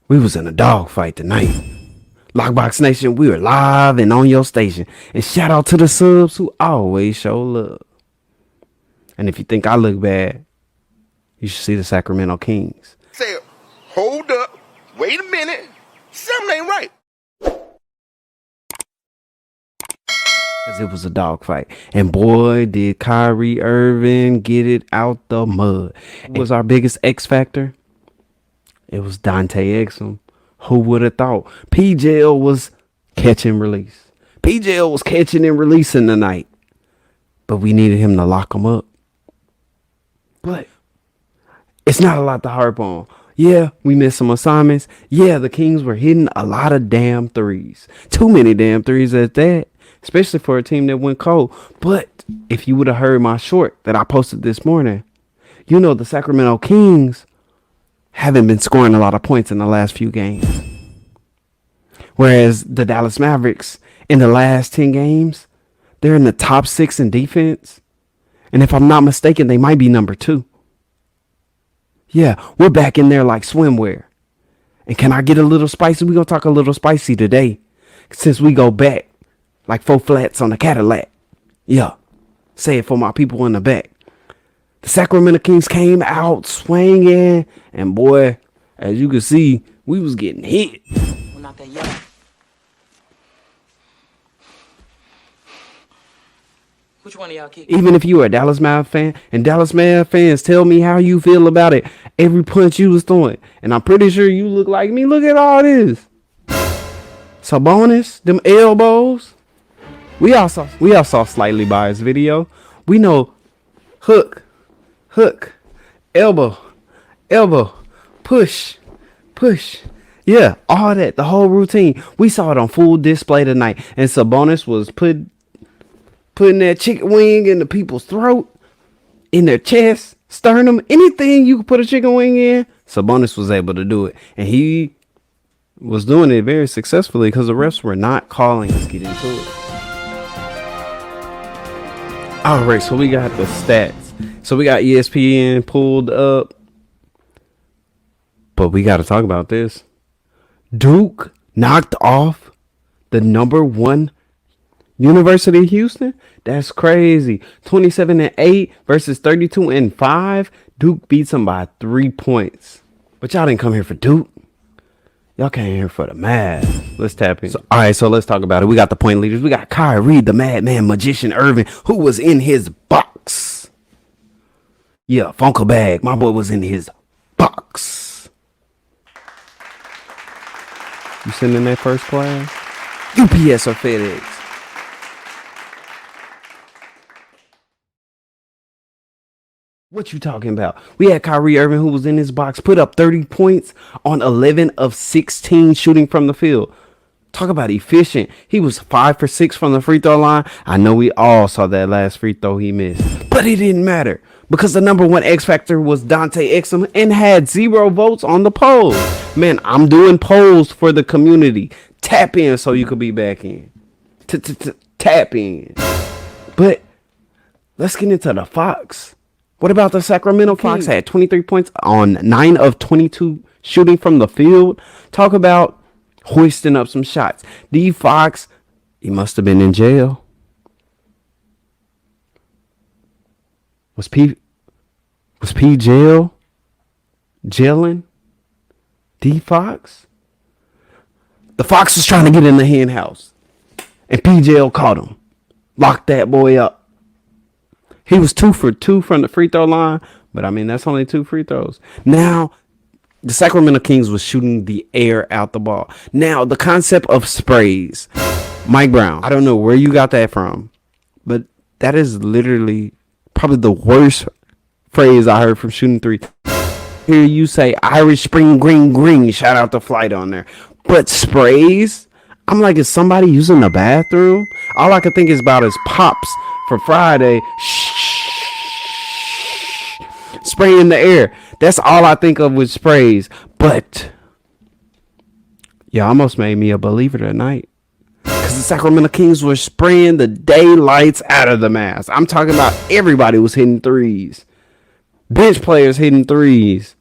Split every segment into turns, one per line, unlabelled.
We was in a dogfight tonight. Lockbox Nation, we were live and on your station. And shout out to the subs who always show love. And if you think I look bad, you should see the Sacramento Kings.
Say, hold up, wait a minute, something ain't right.
Because it was a dogfight. And boy, did Kyrie Irving get it out the mud. What was our biggest X factor? It was Dante Exum. Who would have thought? PJL was catch and release. PJL was catching and releasing tonight. But we needed him to lock him up. But it's not a lot to harp on. Yeah, we missed some assignments. Yeah, the Kings were hitting a lot of damn threes. Too many damn threes at that. Especially for a team that went cold. But if you would have heard my short that I posted this morning, you know the Sacramento Kings haven't been scoring a lot of points in the last few games. Whereas the Dallas Mavericks, in the last 10 games, they're in the top 6 in defense. And if I'm not mistaken, they might be number 2. Yeah, we're back in there like swimwear. And can I get a little spicy? We're going to talk a little spicy today. Since we go back like 4 flats on a Cadillac. Yeah, say it for my people in the back. The Sacramento Kings came out swinging. And boy, as you can see, we was getting hit.
We're not there yet. Which one of y'all kicked?
Even if you are a Dallas Mavericks fan, and Dallas Mavericks fans, tell me how you feel about it. Every punch you was throwing. And I'm pretty sure you look like me. Look at all this. Sabonis, them elbows. We all saw slightly biased video. We know hook, elbow, push. Yeah, all that, the whole routine. We saw it on full display tonight. And Sabonis was putting that chicken wing in the people's throat, in their chest, sternum, anything you could put a chicken wing in. Sabonis was able to do it. And he was doing it very successfully because the refs were not calling. Let's get into it. All right, so we got the stats. So we got ESPN pulled up. But we got to talk about this. Duke knocked off the number 1 University of Houston. That's crazy. 27-8 versus 32-5. Duke beats them by 3 points. But y'all didn't come here for Duke. Y'all came here for the Mavs. Let's tap in. All right, so let's talk about it. We got the point leaders. We got Kyrie, the madman magician Irving, who was in his box. Yeah, Funko Bag. My boy was in his box. You sitting in that first class? UPS or FedEx? What you talking about? We had Kyrie Irving, who was in his box, put up 30 points on 11 of 16 shooting from the field. Talk about efficient. He was 5 for 6 from the free throw line. I know we all saw that last free throw he missed, but it didn't matter because the number 1 X factor was Dante Exum and had 0 votes on the poll. Man, I'm doing polls for the community. Tap in so you could be back in. Tap in. But let's get into the Fox. What about the Sacramento Kings? Fox had 23 points on 9 of 22 shooting from the field. Talk about hoisting up some shots. D Fox, he must have been in jail. Was P jailing? D Fox? The Fox was trying to get in the hen house. And PJL caught him. Locked that boy up. He was 2 for 2 from the free throw line. But, I mean, that's only 2 free throws. Now, the Sacramento Kings was shooting the air out the ball. Now, the concept of sprays. Mike Brown, I don't know where you got that from. But that is literally probably the worst phrase I heard from shooting 3. Here you say Irish Spring Green. Shout out to Flight on there. But sprays? I'm like, is somebody using the bathroom? All I can think is about is Pops for Friday. Spray in the air. That's all I think of with sprays. But you almost made me a believer tonight. Because the Sacramento Kings were spraying the daylights out of the Mavs. I'm talking about everybody was hitting threes. Bench players hitting threes.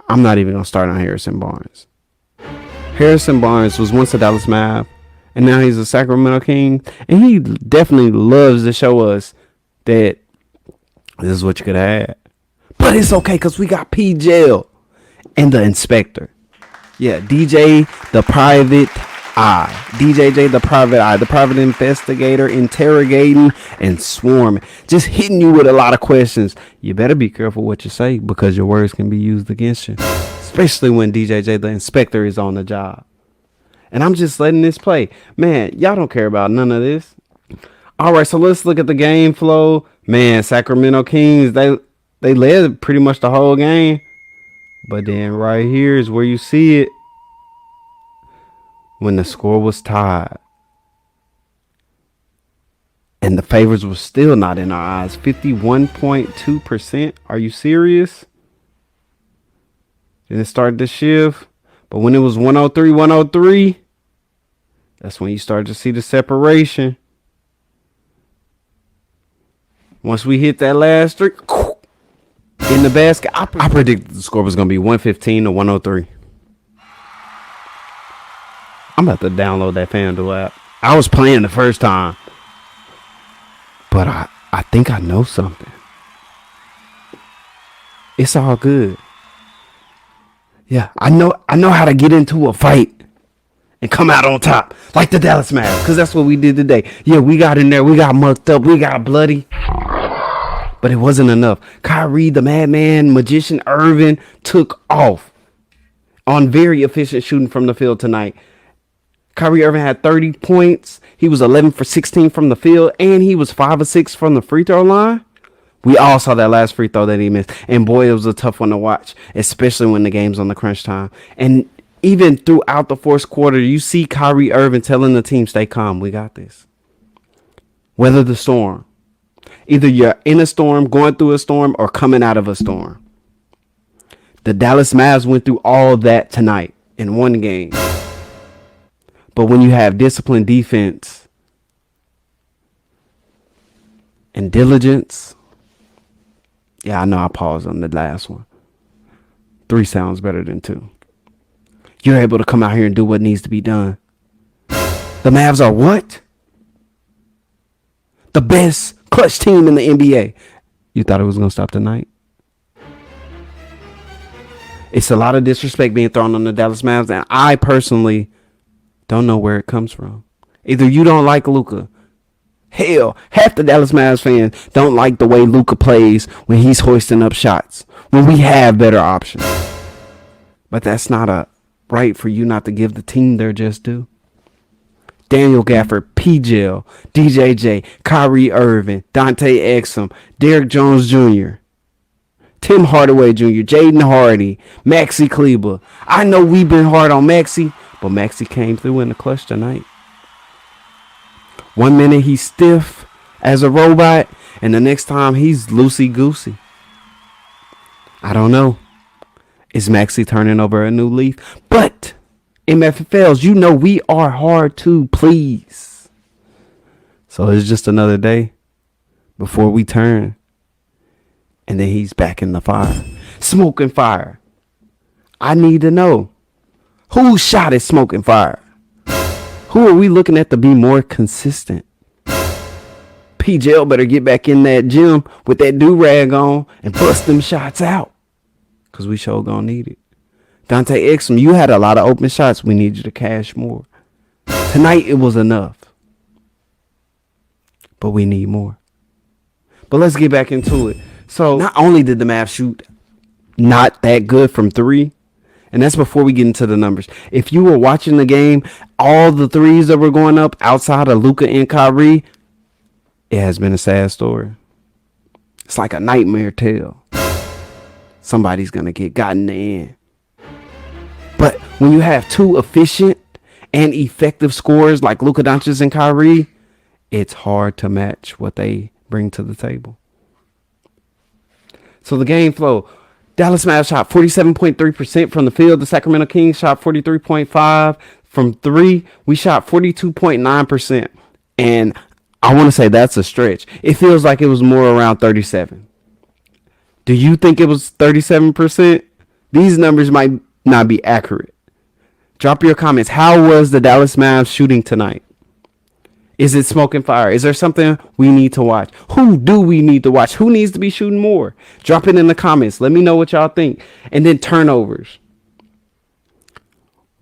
I'm not even going to start on Harrison Barnes. Harrison Barnes was once a Dallas Mav, and now he's a Sacramento King, and he definitely loves to show us that this is what you could have had. But it's okay because we got P-Gel and the inspector. Yeah, DJ the private eye. DJJ the private eye. The private investigator interrogating and swarming. Just hitting you with a lot of questions. You better be careful what you say because your words can be used against you. Especially when DJJ the inspector is on the job. And I'm just letting this play. Man, y'all don't care about none of this. All right, so let's look at the game flow. Man, Sacramento Kings, they led pretty much the whole game. But then right here is where you see it. When the score was tied. And the favors were still not in our eyes. 51.2%. Are you serious? Then it started to shift. But when it was 103, that's when you started to see the separation. Once we hit that last streak in the basket, I predicted the score was going to be 115 to 103. I'm about to download that FanDuel app. I was playing the first time, but I think I know something. It's all good. Yeah, I know how to get into a fight and come out on top like the Dallas Mavericks, because that's what we did today. Yeah, we got in there, we got mucked up, we got bloody, but it wasn't enough. Kyrie, the madman, magician Irving took off on very efficient shooting from the field tonight. Kyrie Irving had 30 points. He was 11 for 16 from the field, and he was 5 of 6 from the free throw line. We all saw that last free throw that he missed, and boy, it was a tough one to watch, especially when the game's on the crunch time. And even throughout the fourth quarter, you see Kyrie Irving telling the team, stay calm, we got this. Weather the storm. Either you're in a storm, going through a storm, or coming out of a storm. The Dallas Mavs went through all of that tonight in one game. But when you have disciplined defense and diligence, yeah, I know I paused on the last one. 3 sounds better than 2. You're able to come out here and do what needs to be done. The Mavs are what? The best clutch team in the NBA. You thought it was going to stop tonight? It's a lot of disrespect being thrown on the Dallas Mavs, and I personally don't know where it comes from. Either you don't like Luka. Hell, half the Dallas Mavs fans don't like the way Luka plays when he's hoisting up shots, when we have better options. But that's not a right for you not to give the team their just due. Daniel Gafford, P-Gel, DJJ, Kyrie Irving, Dante Exum, Derrick Jones Jr., Tim Hardaway Jr., Jaden Hardy, Maxi Kleber. I know we've been hard on Maxi, but Maxi came through in the clutch tonight. 1 minute he's stiff as a robot, and the next time he's loosey-goosey. I don't know. Is Maxi turning over a new leaf? But MFFLs, you know we are hard to please. So it's just another day before we turn. And then he's back in the fire. Smoking fire. I need to know. Whose shot is smoking fire? Who are we looking at to be more consistent? P-Gel better get back in that gym with that do-rag on and bust them shots out. Because we sure gonna need it. Dante Exum, you had a lot of open shots. We need you to cash more. Tonight it was enough. But we need more. But let's get back into it. So not only did the Mavs shoot not that good from 3, and that's before we get into the numbers. If you were watching the game, all the threes that were going up outside of Luka and Kyrie, it has been a sad story. It's like a nightmare tale. Somebody's going to get got in the end. But when you have 2 efficient and effective scorers like Luka Doncic and Kyrie, it's hard to match what they bring to the table. So the game flow. Dallas Mavs shot 47.3% from the field. The Sacramento Kings shot 43.5% from 3. We shot 42.9%. And I want to say that's a stretch. It feels like it was more around 37. Do you think it was 37%? These numbers might not be accurate. Drop your comments. How was the Dallas Mavs shooting tonight? Is it smoke and fire? Is there something we need to watch? Who do we need to watch? Who needs to be shooting more? Drop it in the comments. Let me know what y'all think. And then turnovers.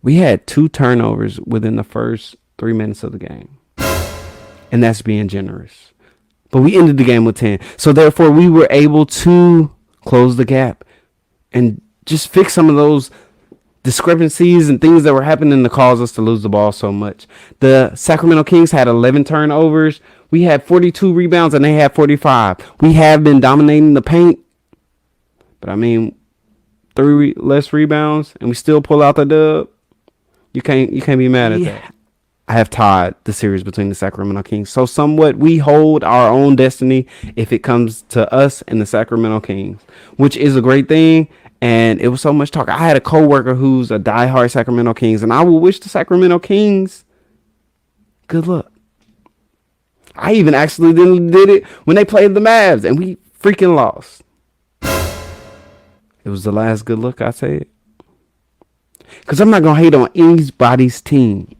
We had 2 turnovers within the first 3 minutes of the game. And that's being generous. But we ended the game with 10. So therefore, we were able to close the gap and just fix some of those discrepancies and things that were happening to cause us to lose the ball so much. The Sacramento Kings had 11 turnovers. We had 42 rebounds and they had 45. We have been dominating the paint. But I mean, 3 less rebounds and we still pull out the dub. You can't be mad at that. I have tied the series between the Sacramento Kings. So somewhat we hold our own destiny if it comes to us and the Sacramento Kings, which is a great thing. And it was so much talk. I had a coworker who's a diehard Sacramento Kings, and I will wish the Sacramento Kings good luck. I even actually did it when they played the Mavs, and we freaking lost. It was the last good luck I said. Because I'm not going to hate on anybody's team.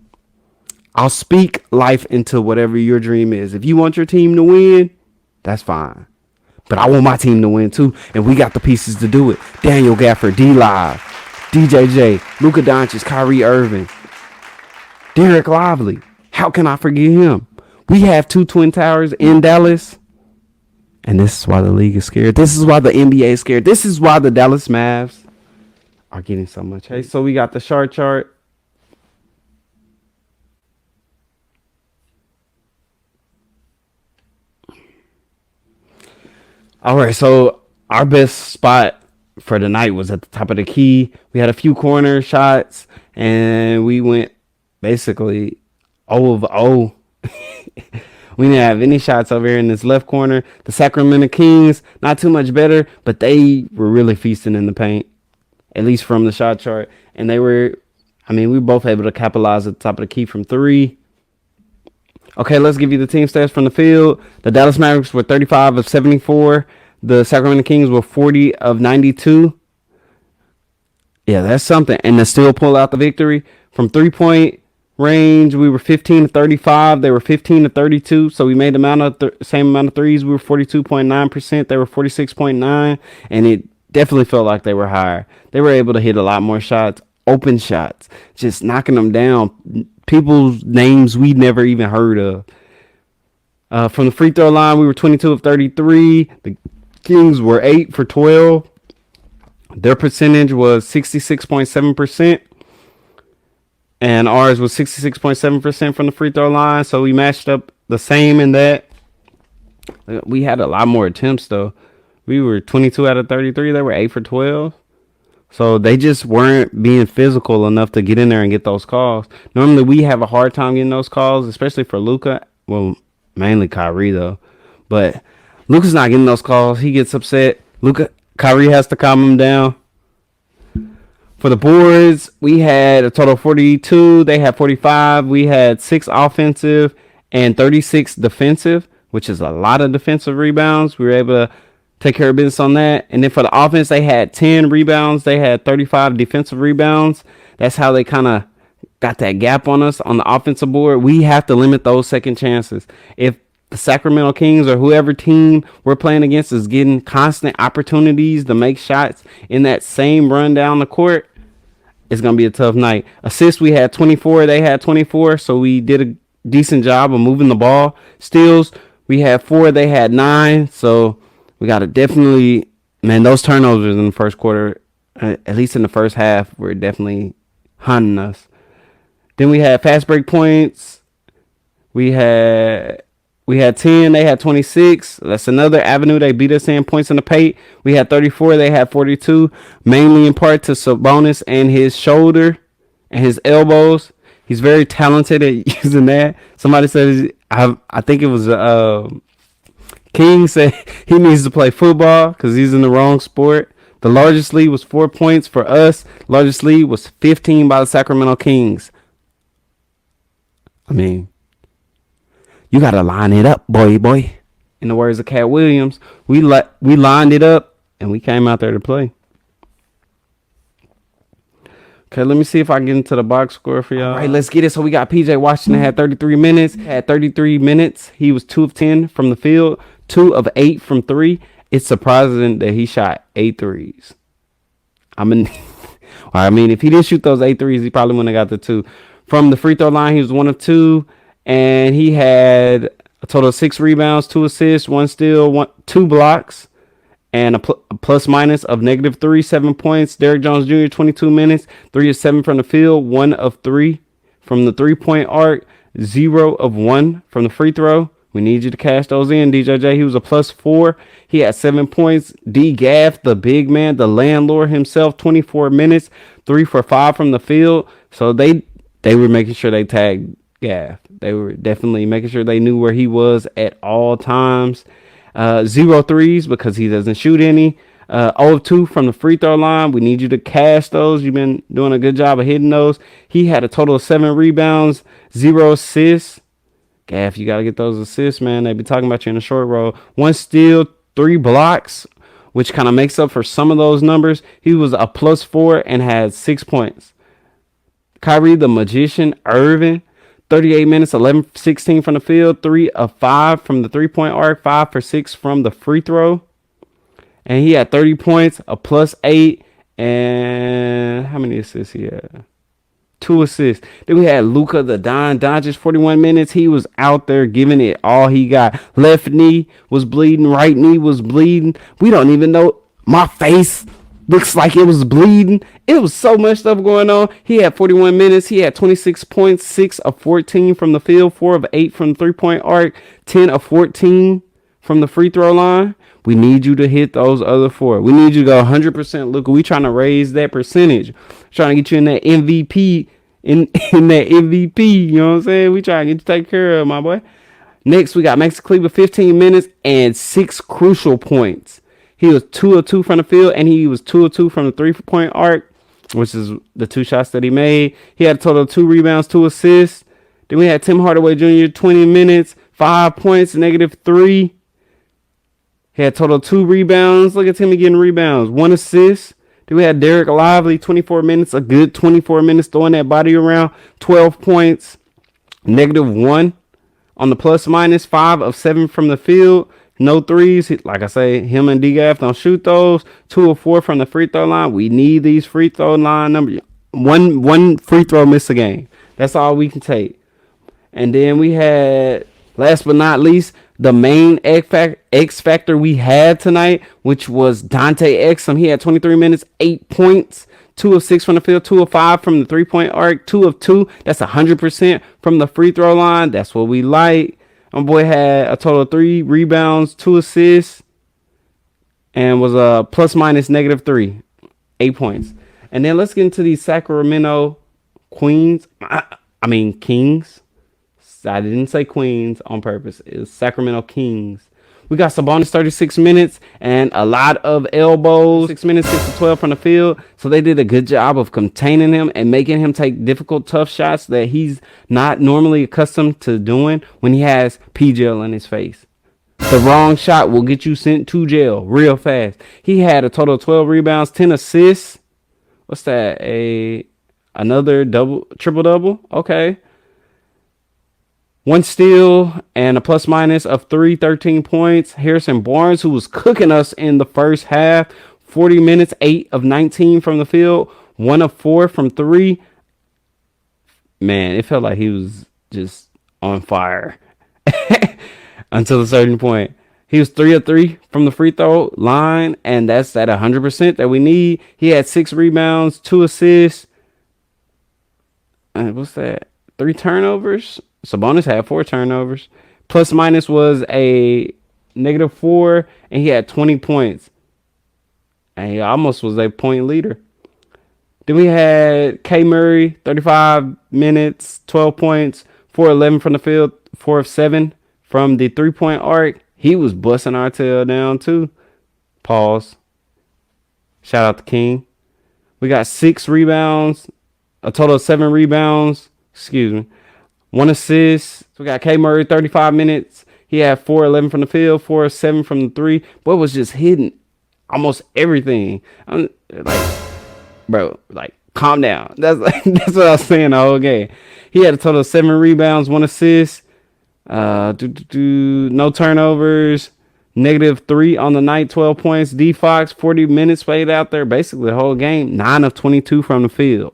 I'll speak life into whatever your dream is. If you want your team to win, that's fine. But I want my team to win too, and we got the pieces to do it. Daniel Gafford, D-Live, DJJ, Luka Doncic, Kyrie Irving, Derek Lively. How can I forget him? We have 2 Twin Towers in Dallas, and this is why the league is scared. This is why the NBA is scared. This is why the Dallas Mavs are getting so much hate. So we got the chart. All right, so our best spot for the night was at the top of the key. We had a few corner shots, and we went basically 0 of 0. We didn't have any shots over here in this left corner. The Sacramento Kings, not too much better, but they were really feasting in the paint, at least from the shot chart. And we were both able to capitalize at the top of the key from 3. Okay, let's give you the team stats from the field. The Dallas Mavericks were 35 of 74. The Sacramento Kings were 40 of 92. Yeah, that's something. And to still pull out the victory. From 3-point range, we were 15 to 35. They were 15 to 32. So we made the same amount of threes. We were 42.9%. They were 46.9%. And it definitely felt like they were higher. They were able to hit a lot more shots, open shots, just knocking them down. People's names we never even heard of. From the free throw line, we were 22 of 33. The Kings were 8 for 12. Their percentage was 66.7%. And ours was 66.7% from the free throw line. So we matched up the same in that. We had a lot more attempts, though. We were 22 out of 33. They were 8 for 12. So they just weren't being physical enough to get in there and get those calls. Normally we have a hard time getting those calls, especially for Luka. Well, mainly Kyrie though. But Luka's not getting those calls. He gets upset. Kyrie has to calm him down. For the boards, we had a total of 42. They had 45. We had 6 offensive and 36 defensive, which is a lot of defensive rebounds. We were able to take care of business on that. And then for the offense, they had 10 rebounds. They had 35 defensive rebounds. That's how they kind of got that gap on us on the offensive board. We have to limit those second chances. If the Sacramento Kings or whoever team we're playing against is getting constant opportunities to make shots in that same run down the court, it's going to be a tough night. Assists, we had 24. They had 24. So we did a decent job of moving the ball. Steals, we had 4. They had 9. So we got to definitely, those turnovers in the first quarter, at least in the first half, were definitely hunting us. Then we had fast break points. We had 10. They had 26. That's another avenue they beat us in. Points in the paint, we had 34. They had 42, mainly in part to Sabonis and his shoulder and his elbows. He's very talented at using that. Somebody said, I think it was King said he needs to play football because he's in the wrong sport. The largest lead was 4 points for us. Largest lead was 15 by the Sacramento Kings. You got to line it up, boy. In the words of Cat Williams, we lined it up and we came out there to play. Okay, let me see if I can get into the box score for y'all. All right, let's get it. So we got PJ Washington had 33 minutes. Had 33 minutes. He was 2 of 10 from the field, 2 of 8 from 3. It's surprising that he shot 8 threes. I mean, if he didn't shoot those 8 threes, he probably wouldn't have got the 2. From the free throw line, he was 1 of 2, and he had a total of 6 rebounds, 2 assists, 1 steal, 2 blocks, and a plus minus of -3, 7 points. Derrick Jones Jr., 22 minutes, 3 of 7 from the field, 1 of 3 from the 3-point arc, 0 of 1 from the free throw. We need you to cash those in, DJJ. He was a +4. He had 7 points. D. Gaff, the big man, the landlord himself, 24 minutes, 3 for 5 from the field. So they were making sure they tagged Gaff. They were definitely making sure they knew where he was at all times. 0 threes because he doesn't shoot any. 0 of 2 from the free throw line. We need you to cash those. You've been doing a good job of hitting those. He had a total of 7 rebounds, 0 assists. Gaff, you got to get those assists, man. They be talking about you in the short roll. 1 steal, 3 blocks, which kind of makes up for some of those numbers. He was a +4 and had 6 points. Kyrie, the magician, Irving, 38 minutes, 11 for 16 from the field, 3 of 5 from the 3-point arc, 5 for 6 from the free throw. And he had 30 points, a +8, and how many assists he had? 2 assists. Then we had Luka the Doncic, 41 minutes. He was out there giving it all he got. Left knee was bleeding. Right knee was bleeding. We don't even know. My face looks like it was bleeding. It was so much stuff going on. He had 41 minutes. He had 26 points, 6 of 14 from the field, 4 of 8 from the 3-point arc, 10 of 14 from the free throw line. We need you to hit those other 4. We need you to go 100%. Luka, we trying to raise that percentage. Trying to get you in that MVP. In that MVP, you know what I'm saying? We trying to get you taken care of, my boy. Next, we got Max Kleber, 15 minutes and 6 crucial points. He was 2 of 2 from the field, and he was 2 of 2 from the 3-point arc, which is the 2 shots that he made. He had a total of 2 rebounds, 2 assists. Then we had Tim Hardaway Jr., 20 minutes, 5 points, -3. He had a total of 2 rebounds. Look at Timmy getting rebounds, 1 assist. Then we had Derek Lively, 24 minutes, a good 24 minutes throwing that body around, 12 points, -1 on the plus minus, 5 of 7 from the field, no threes. Like I say, him and D-Gaff don't shoot those. 2 of 4 from the free throw line. We need these free throw line numbers. One free throw miss a game. That's all we can take. And then we had, last but not least, the main X factor we had tonight, which was Dante Exum. He had 23 minutes, 8 points, 2 of 6 from the field, 2 of 5 from the 3-point arc, 2 of 2. That's 100% from the free throw line. That's what we like. My boy had a total of 3 rebounds, 2 assists, and was a plus minus -3, 8 points. And then let's get into these Sacramento Kings. I didn't say Queens on purpose. It was Sacramento Kings. We got Sabonis, 36 minutes and a lot of elbows. 6 minutes, 6 to 12 from the field. So they did a good job of containing him and making him take difficult, tough shots that he's not normally accustomed to doing when he has P-gel in his face. The wrong shot will get you sent to jail real fast. He had a total of 12 rebounds, 10 assists. What's that? Another triple double? Okay. 1 steal and a plus minus of 13 points. Harrison Barnes, who was cooking us in the first half, 40 minutes, 8 of 19 from the field, 1 of 4 from 3. Man, it felt like he was just on fire until a certain point. He was 3 of 3 from the free throw line, and that's at 100% that we need. He had 6 rebounds, 2 assists. What's that? 3 turnovers. Sabonis had 4 turnovers. Plus minus was a -4, and he had 20 points. And he almost was a point leader. Then we had K. Murray, 35 minutes, 12 points, 4 of 11 from the field, 4 of 7 from the 3-point arc. He was busting our tail down too. Pause. Shout out to King. We got 6 rebounds, a total of 7 rebounds. 1 assist. So we got K. Murray, 35 minutes. He had 4 of 11 from the field, 4 of 7 from the 3. Boy was just hitting almost everything. Like Calm down. That's that's what I was saying the whole game. He had a total of 7 rebounds, 1 assist, no turnovers, -3 on the night, 12 points. D Fox, 40 minutes played out there, basically the whole game. 9 of 22 from the field.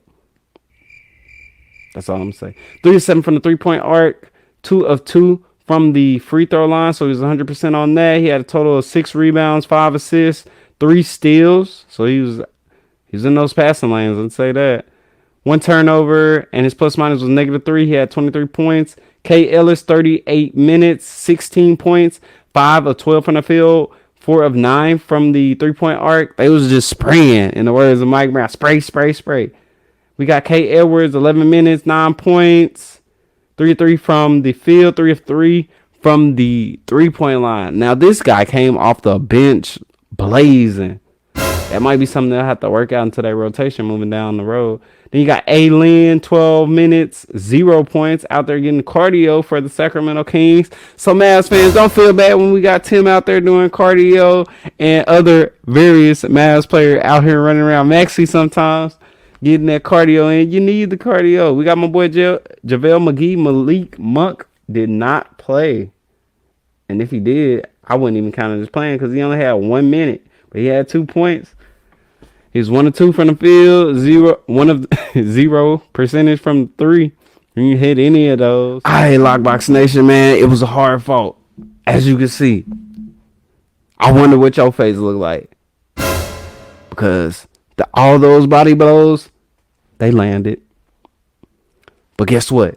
That's all I'm saying. 3 of 7 from the 3-point arc, 2 of 2 from the free throw line, so he was 100% on that. He had a total of 6 rebounds, 5 assists, 3 steals, so he was in those passing lanes. Let's say that. 1 turnover, and his plus minus was -3. He had 23 points. K. Ellis, 38 minutes, 16 points, 5 of 12 from the field, 4 of 9 from the 3-point arc. They was just spraying, in the words of Mike Brown. Spray, spray, spray. We got K. Edwards, 11 minutes, 9 points, 3 of 3 from the field, 3 of 3 from the 3-point line. Now, this guy came off the bench blazing. That might be something they'll have to work out into their rotation moving down the road. Then you got A. Lynn, 12 minutes, 0 points, out there getting cardio for the Sacramento Kings. So, Mavs fans, don't feel bad when we got Tim out there doing cardio and other various Mavs players out here running around Maxi sometimes, getting that cardio in. You need the cardio. We got my boy JaVale McGee. Malik Monk did not play. And if he did, I wouldn't even count it as playing because he only had 1 minute. But he had 2 points. He was 1 of 2 from the field, 0 percentage from 3. When you hit any of those. Hey, Lockbox Nation, man, it was a hard fault. As you can see. I wonder what your face look like. Because all those body blows, they landed. But guess what?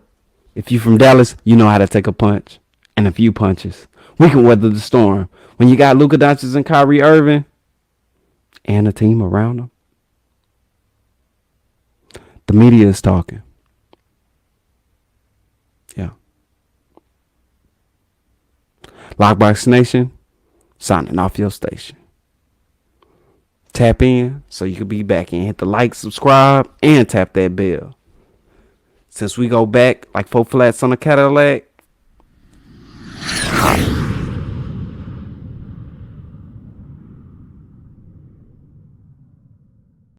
If you from Dallas, you know how to take a punch. And a few punches. We can weather the storm. When you got Luka Doncic and Kyrie Irving, and a team around them, the media is talking. Yeah. Lockbox Nation, signing off your station. Tap in so you can be back in. Hit the like, subscribe, and tap that bell. Since we go back like 4 flats on a Cadillac,